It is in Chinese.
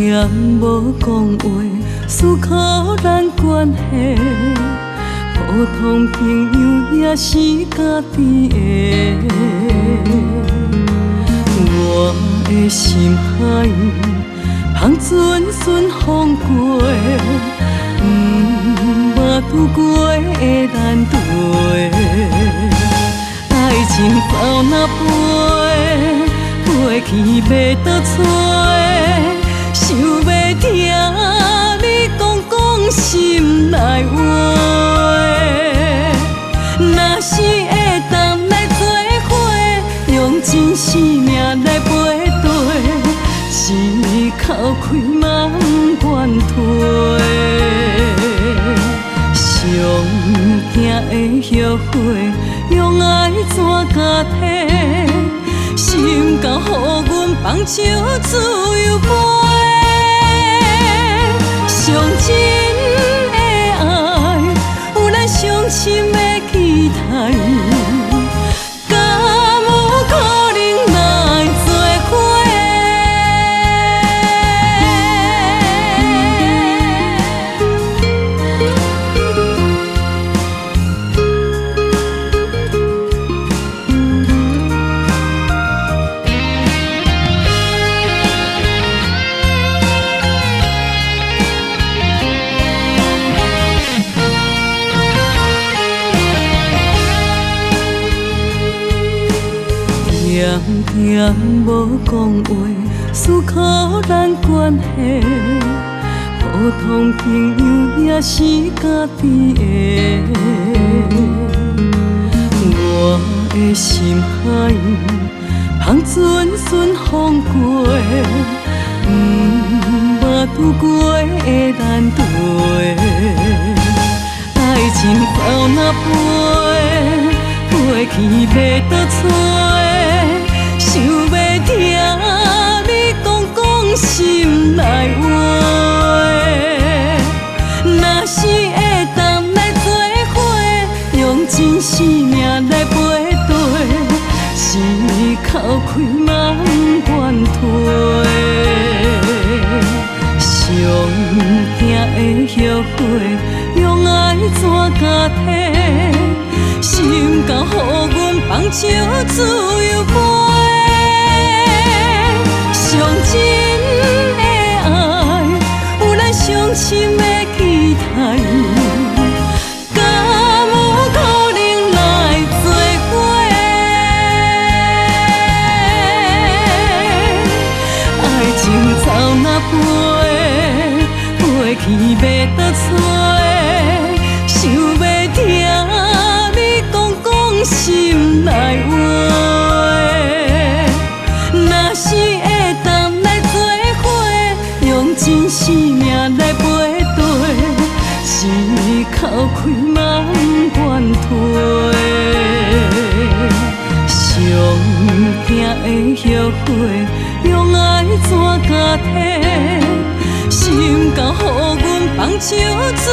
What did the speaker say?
念无讲话，思考咱关系。普通朋友也是家己的，我的心海芳阵阵风过，捌拄过的难对。爱情走若飞，飞去要倒找，想要听你讲心内话。若是会当来做伙，用真性命来背对，一口开嘛不愿推。上惊的后悔，用爱怎甲体？心交予阮放手自由飞。上真的爱，有咱上深的期待，敢有可能来做伙？念念无讲话，思考咱关系。普通朋友也是家己的，我的心海芳阵阵风过，捌拄过的难对。爱情走若飞，飞去要倒找。想要听你讲心内话，若是会当来做伙，用真性命来背对，一口开嘛不愿推。上惊的后悔，用爱怎甲体？心交予阮放手自由飞。上真的爱，有咱上深的期待，敢有可能来做伙？爱情走若飞，飞去要倒找，想要听你讲心内话。若是会当来做伙，用真性命来背对，一口开嘛不愿推。上惊的后悔，用爱怎甲体？心交予阮放手自